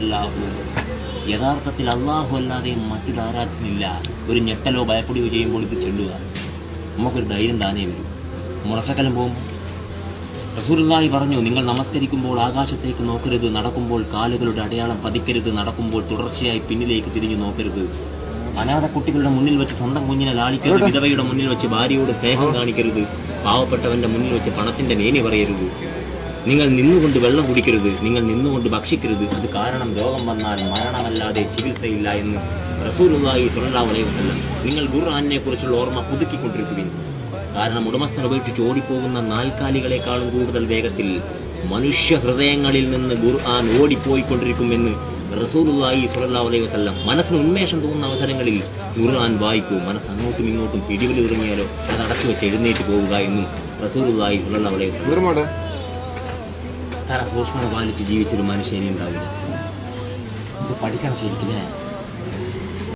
അല്ലാഹു, യഥാർത്ഥത്തിൽ അള്ളാഹു അല്ലാതെ മറ്റൊരു ആരാധനയില്ല. ഒരു ഞെട്ടലോ ഭയപ്പെടുകയോ ചെയ്യുമ്പോൾ ഇത് ചെല്ലുക, നമുക്കൊരു ധൈര്യം താനേ വരും. മുളക്കലം പോകുമ്പോൾ റസൂലുള്ളാഹി പറഞ്ഞു, നിങ്ങൾ നമസ്കരിക്കുമ്പോൾ ആകാശത്തേക്ക് നോക്കരുത്, നടക്കുമ്പോൾ കാലുകളുടെ അടയാളം പതിക്കരുത്, നടക്കുമ്പോൾ തുടർച്ചയായി പിന്നിലേക്ക് തിരിഞ്ഞു നോക്കരുത്, അനാഥ കുട്ടികളുടെ മുന്നിൽ വെച്ച് സ്വന്തം കുഞ്ഞിനെ ലാളിക്കരുത്, വിധവയുടെ മുന്നിൽ വെച്ച് ഭാര്യയോട് സ്നേഹം കാണിക്കരുത്, പാവപ്പെട്ടവന്റെ മുന്നിൽ വെച്ച് പണത്തിന്റെ മേനി പറയരുത്, നിങ്ങൾ നിന്നുകൊണ്ട് വെള്ളം കുടിക്കരുത്, നിങ്ങൾ നിന്നുകൊണ്ട് ഭക്ഷിക്കരുത്, അത് കാരണം രോഗം വന്നാൽ മരണമല്ലാതെ ചികിത്സയില്ല എന്ന് റസൂലുള്ളാഹി സ്വല്ലല്ലാഹു അലൈഹി വസല്ലം. നിങ്ങൾ ഖുർആനിനെ കുറിച്ചുള്ള ഓർമ്മ പുതുക്കിക്കൊണ്ടിരിക്കുകയും, കാരണം ഉടമസ്ഥനെ ഉപേക്ഷിച്ച് ഓടിപ്പോകുന്ന നാൽക്കാലികളെക്കാളും കൂടുതൽ വേഗത്തിൽ മനുഷ്യ ഹൃദയങ്ങളിൽ നിന്ന് ഖുർആൻ ഓടിപ്പോയിക്കൊണ്ടിരിക്കുമെന്ന് റസൂലുള്ളാഹി സ്വല്ലല്ലാഹു അലൈഹി വസല്ലം. മനസ്സിന് ഉന്മേഷം തോന്നുന്ന അവസരങ്ങളിൽ ഖുർആൻ വായിക്കൂ. മനസ്സ് അങ്ങോട്ടും ഇങ്ങോട്ടും പിടിവിൽ തുടങ്ങിയാലോ അത് അടച്ചു വെച്ച് എഴുന്നേറ്റ് പോവുക എന്നും റസൂലുള്ളാഹി സ്വല്ലല്ലാഹു അലൈഹി വസല്ലം. തല സൂക്ഷ്മത പാലിച്ച് ജീവിച്ചൊരു മനുഷ്യനെ ഉണ്ടാവില്ല. ഇത് പഠിക്കണം ശരിക്കില്ലേ.